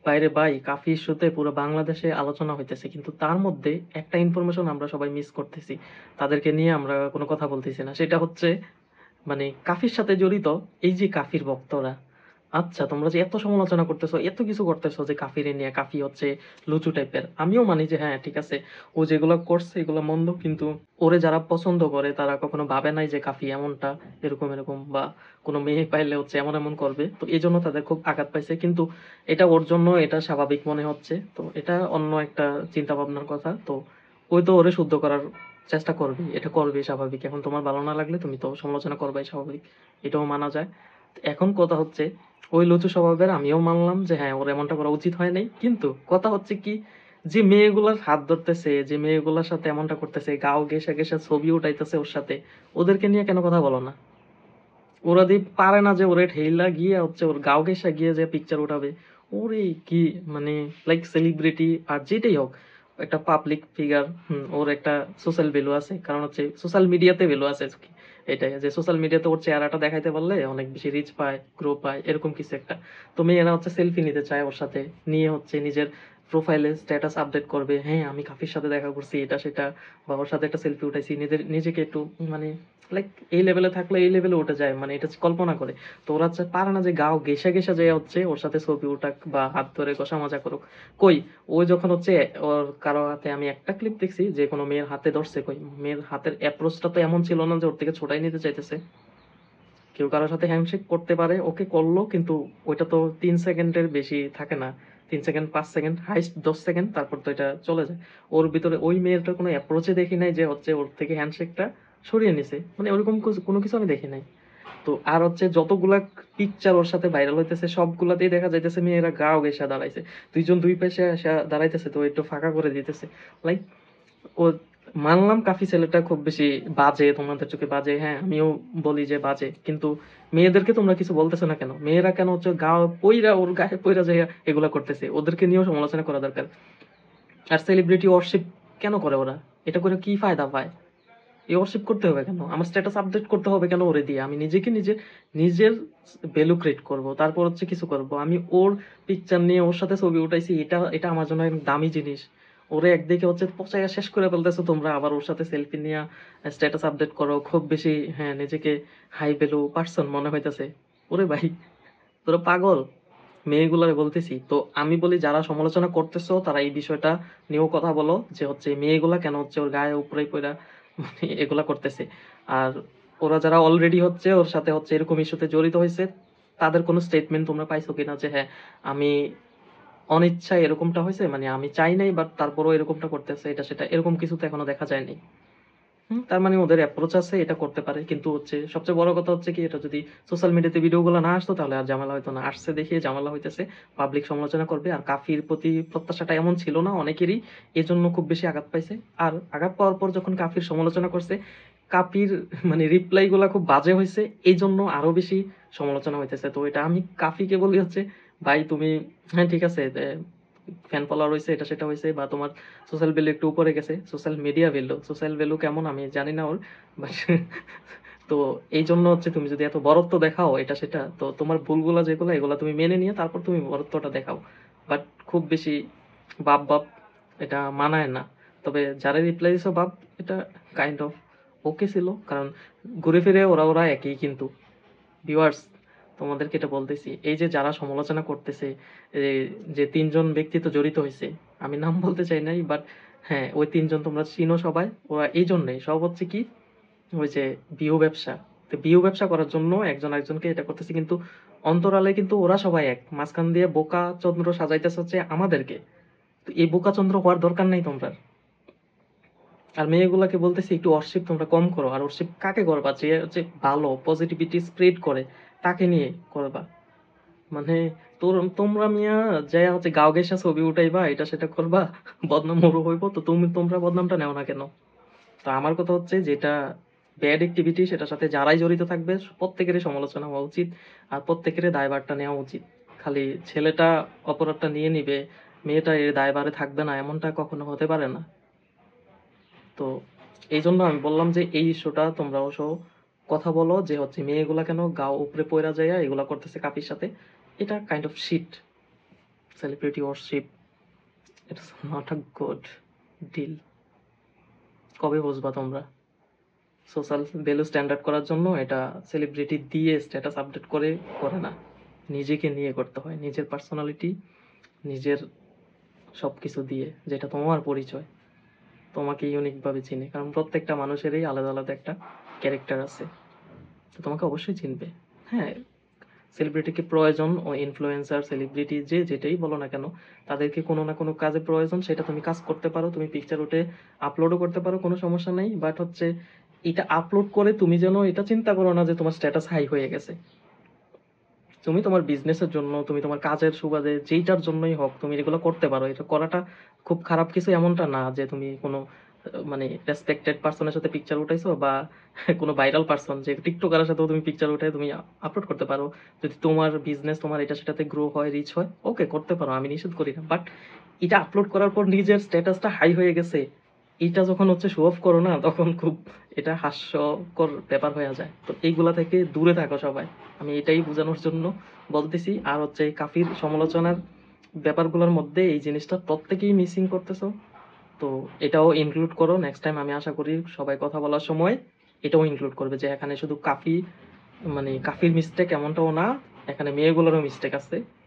বাইরে ভাই কাফি ইস্যুতে পুরো বাংলাদেশে আলোচনা হইতেছে, কিন্তু তার মধ্যে একটা ইনফরমেশন আমরা সবাই মিস করতেছি, তাদেরকে নিয়ে আমরা কোনো কথা বলতেছি না। সেটা হচ্ছে মানে কাফির সাথে জড়িত এই যে কাফির ভক্তরা। আচ্ছা, তোমরা যে এত সমালোচনা করতেছো, এত কিছু করতেছো যে কাফিরে নিয়ে, কাফি হচ্ছে লুচু টাইপের, আমিও মানি যে হ্যাঁ ঠিক আছে, ও যেগুলো করছে এগুলো মন্দ, কিন্তু ওরে যারা পছন্দ করে তারা কখনো ভাবে নাই যে কাফি এমনটা, এরকম এরকম, বা কোনো মেয়ে পাইলে হচ্ছে এমন এমন করবে, তো এই জন্য তাদের খুব আঘাত পাইছে। কিন্তু এটা ওর জন্য এটা স্বাভাবিক মনে হচ্ছে, তো এটা অন্য একটা চিন্তা ভাবনার কথা। তো ওই তো ওরে শুদ্ধ করার চেষ্টা করবি, এটা করবি স্বাভাবিক। এখন তোমার ভালো না লাগলে তুমি তো সমালোচনা করবাই, স্বাভাবিক, এটাও মানা যায়। এখন কথা হচ্ছে ওই লুচু স্বভাবের আমিও মানলাম যে হ্যাঁ ওর এমনটা করা উচিত হয় নাই, কিন্তু কথা হচ্ছে কি, যে মেয়েগুলার হাত ধরতেছে, যে মেয়েগুলার সাথে এমনটা করতেছে, গাও ঘেঁষে ঘেঁষে ছবি উঠাইতেছে ওর সাথে, ওদেরকে নিয়ে কেন কথা বলো না? ওরা দিয়ে পারে না যে ওরে ঠেইলা গিয়ে হচ্ছে ওর গাও ঘেঁষা গিয়ে যে পিকচার উঠাবে? ওরে কি মানে, লাইক সেলিব্রিটি আর যেটাই হোক, একটা পাবলিক ফিগার, ওর একটা সোশ্যাল ভ্যালু আছে, কারণ হচ্ছে সোশ্যাল মিডিয়াতে ভ্যালু আছে কি, এটাই যে সোশ্যাল মিডিয়াতে ওর চেহারাটা দেখাইতে পারলে অনেক বেশি রিচ পায়, গ্রো পায়, এরকম কিছু একটা। তো মেয়েরা হচ্ছে সেলফি নিতে চায় ওর সাথে, নিয়ে হচ্ছে নিজের প্রোফাইলে স্ট্যাটাস আপডেট করবে, হ্যাঁ আমি কাফির সাথে দেখা করছি, এটা সেটা, বা ওর সাথে একটা সেলফি উঠাইছি, নিজেকে একটু মানে লাইক এই লেভেলে থাকলে এই লেভেলে উঠে যায়, মানে এটা কল্পনা করে। তো ওরা হচ্ছে পারে না যে গাও ঘেঁষে ঘেঁষে যায় হচ্ছে ওর সাথে ছবি উঠাক বা হাত ধরে ঘষা মজা করুক। কই, ওই যখন হচ্ছে ওর কারো হাতে, আমি একটা ক্লিপ দেখছি যে কোনো মেয়ের হাতে ধরছে, কই মেয়ের হাতের অ্যাপ্রোচটা তো এমন ছিল না যে ওর থেকে ছোটাই নিতে চাইতেছে। কেউ কারোর সাথে হ্যান্ডশেক করতে পারে, ওকে করলো, কিন্তু ওইটা তো 3 সেকেন্ডের বেশি থাকে না, 3 সেকেন্ড 5 সেকেন্ড হাইস্ট 10 সেকেন্ড, তারপর তো এটা চলে যায়। ওর ভিতরে ওই মেয়েটার কোনো অ্যাপ্রোচে দেখি নাই যে হচ্ছে ওর থেকে হ্যান্ডশেকটা সরিয়ে নিছে, মানে ওরকম কোনো কিছু আমি দেখি নাই। তো আর হচ্ছে যতগুলা পিকচার ওর সাথে ভাইরাল হইতেছে সবগুলাতেই দেখা যাইতেছে মেয়েরা গাও ঘেঁষা দাঁড়াইছে, দুইজন দুই পাশে এসে দাঁড়াইতেছে, তো একটু ফাঁকা করে দিতেছে। লাইক ও, মানলাম কাফি ছেলেটা খুব বেশি বাজে, তোমাদের চোখে বাজে, হ্যাঁ আমিও বলি যে বাজে, কিন্তু মেয়েদেরকে তোমরা কিছু বলতেছো না কেন? মেয়েরা কেন হচ্ছে গা পইরা, ওর গায়ে পইরা যায় এগুলা করতেছে, ওদেরকে নিয়েও সমালোচনা করা দরকার। আর সেলিব্রিটি ওয়ার্শিপ কেন করে ওরা? এটা করে কি ফায়দা পায়? এই ওয়ার্শিপ করতে হবে কেন? আমার স্ট্যাটাস আপডেট করতে হবে কেন ওরে দিয়ে? আমি নিজেকে নিজের ভ্যালু ক্রিয়েট করব, তারপর হচ্ছে কিছু করব। আমি ওর পিকচার নিয়ে ওর সাথে ছবি উঠাইছি, এটা এটা আমার জন্য একদম দামি জিনিস। ওরে একদিকে হচ্ছে পচাইয়া শেষ করে ফেলতেছো তোমরা, আবার ওর সাথে সেলফি নিয়ে স্ট্যাটাস আপডেট করো, খুব বেশি হ্যাঁ নিজেকে হাই ভ্যালু পার্সন মনে হইতেছে। ওরে ভাই, তোরা পাগল। মেয়েগুলারে বলতেছি তো, আমি বলি যারা সমালোচনা করতেছো তারা এই বিষয়টা নিয়েও কথা বলো, যে হচ্ছে মেয়েগুলা কেন হচ্ছে ওর গায়ে উপরে পইরা মানে এগুলা করতেছে। আর ওরা যারা অলরেডি হচ্ছে ওর সাথে হচ্ছে এরকম ইস্যুতে জড়িত হয়েছে, তাদের কোনো স্টেটমেন্ট তোমরা পাইছো কিনা যে হ্যাঁ আমি অনিচ্ছায় এরকমটা হয়েছে, মানে আমি চাই নাই বাট তারপরও এরকমটা করতেছে, এটা সেটা, এরকম কিছু তো এখনো দেখা যায়নি। তার মানে ওদের অ্যাপ্রোচ আছে, এটা করতে পারে। কিন্তু হচ্ছে সবচেয়ে বড় কথা হচ্ছে কি, এটা যদি সোশ্যাল মিডিয়াতে ভিডিওগুলো না আসতো তাহলে আর ঝামেলা হইতো না। আসছে দেখিয়ে ঝামেলা হইতেছে, পাবলিক সমালোচনা করবে। আর কাফির প্রতি প্রত্যাশাটা এমন ছিল না অনেকেরই, এজন্য খুব বেশি আঘাত পাইছে। আর আঘাত পাওয়ার পর যখন কাফির সমালোচনা করছে, কাফির মানে রিপ্লাই গুলা খুব বাজে হয়েছে, এই জন্য আরো বেশি সমালোচনা হইতেছে। তো এটা আমি কাফিকে বলি হচ্ছে, ভাই তুমি হ্যাঁ ঠিক আছে, ফ্যান ফলোয়ার হয়েছে, এটা সেটা হয়েছে, বা তোমার সোশ্যাল ভ্যালু একটু উপরে গেছে, social media value, social value কেমন আমি জানি না ওর, বাট তো এই জন্য হচ্ছে তুমি যদি এত বরত্ব দেখাও এটা সেটা, তো তোমার ভুলগুলা যেগুলো এগুলা তুমি মেনে নিয়ে তারপর তুমি বরত্বটা দেখাও। বাট খুব বেশি বাপ বাপ এটা মানায় না। তবে যারা রিপ্লাই দিছো বাপ, এটা কাইন্ড অফ ওকে ছিল, কারণ ঘুরে ফিরে ওরা ওরা একই। কিন্তু ভিউয়ার্স, তোমাদেরকে এটা বলতেছি, এই যে যারা সমালোচনা করতেছে, যে 3 জন ব্যক্তি তো জড়িত হয়েছে, আমি নাম বলতে চাই নাই, বাট হ্যাঁ ওই 3 জন তোমরা চিনো সবাই। ওরা এই জন্যই সব হচ্ছে কি, ওই যে ভিউ ব্যবসা, তো ভিউ ব্যবসা করার জন্য একজন একজনকে এটা করতেছে, কিন্তু অন্তরালে কিন্তু ওরা সবাই এক, মাঝখান দিয়ে বোকা চন্দ্র সাজাইতেছে হচ্ছে আমাদেরকে। তো এই বোকা চন্দ্র হওয়ার দরকার নাই তোমরা। আর মেয়েগুলাকে বলতেছি একটু অর্শিপ তোমরা কম করো। আর অর্শিপ কাকে করবা? যে হচ্ছে ভালো পজিটিভিটি স্প্রেড করে, তাকে নিয়ে করবা। মানে তোমরা মিয়া যাইয়া হচ্ছে গাও গেসা ছবি উঠাইবা, এটা সেটা করবা, বদনাম মোরও হইব, তো তোমরা বদনামটা নেও না কেন? তো আমার কথা হচ্ছে, যেটা ব্যাড অ্যাক্টিভিটি সেটার সাথে যারাই জড়িত থাকবে প্রত্যেকেরই সমালোচনা হওয়া উচিত, আর প্রত্যেকেরই দায়ভারটা নেওয়া উচিত। খালি ছেলেটা অপরাধটা নিয়ে নিবে, মেয়েটা এর দায়ভারে থাকবে না, এমনটা কখনো হতে পারে না। তো এই জন্য আমি বললাম যে এই ইস্যুটা তোমরা অবশ্য কথা বলো, যে হচ্ছে মেয়েগুলা কেন গাও উপরে পয়রা যায় এগুলা করতেছে কাপির সাথে, এটা kind of shit. Celebrity worship, it's not a good deal. কবে বুঝবা তোমরা? সোশ্যাল ভ্যালু স্ট্যান্ডার্ড করার জন্য এটা সেলিব্রিটি দিয়ে স্ট্যাটাস আপডেট করে করে না, নিজেকে নিয়ে করতে হয়, নিজের পার্সোনালিটি, নিজের সব কিছু দিয়ে, যেটা তোমার পরিচয়, তোমাকে ইউনিকভাবে চিনে। কারণ প্রত্যেকটা মানুষেরই আলাদা আলাদা একটা ক্যারেক্টার আছে, তো তোমাকে অবশ্যই চিনবে। হ্যাঁ, সেলিব্রিটিকে প্রয়োজন, ও ইনফ্লুয়েন্সার সেলিব্রিটি যে যেটাই বলো না কেন, তাদেরকে কোনো না কোনো কাজে প্রয়োজন, সেটা তুমি কাজ করতে পারো, তুমি পিকচার উঠে আপলোডও করতে পারো, কোনো সমস্যা নেই। বাট হচ্ছে এটা আপলোড করে তুমি যেন এটা চিন্তা করো না যে তোমার স্ট্যাটাস হাই হয়ে গেছে। তুমি তোমার বিজনেসের জন্য, তুমি তোমার কাজের সুবাদে, যেইটার জন্যই হোক, তুমি এগুলো করতে পারো। এটা করাটা খুব খারাপ কিছু এমনটা না যে তুমি কোনো মানে রেসপেক্টেড পার্সনের সাথে পিকচার উঠাইছো, বা কোনো ভাইরাল পার্সন যে টিকটকারের সাথেও তুমি পিকচার উঠে তুমি আপলোড করতে পারো। যদি তোমার বিজনেস তোমার এটা সেটাতে গ্রো হয়, রিচ হয়, ওকে করতে পারো, আমি নিষেধ করি না। বাট এটা আপলোড করার পর নিজের স্ট্যাটাসটা হাই হয়ে গেছে, এটা যখন হচ্ছে শো অফ করো না, তখন খুব এটা হাস্যকর ব্যাপার হয়ে যায়। তো এইগুলা থেকে দূরে থাকো সবাই, আমি এটাই বোঝানোর জন্য বলতেছি। আর হচ্ছে এই কাফির সমালোচনার ব্যাপারগুলোর মধ্যে এই জিনিসটা প্রত্যেকেই মিসিং করতেছো, তো এটাও ইনক্লুড করো নেক্সট টাইম। আমি আশা করি সবাই কথা বলার সময় এটাও ইনক্লুড করবে, যে এখানে শুধু কাফি মানে কাফির মিস্টেক এমনটাও না, এখানে মেয়েগুলোরও মিস্টেক আছে।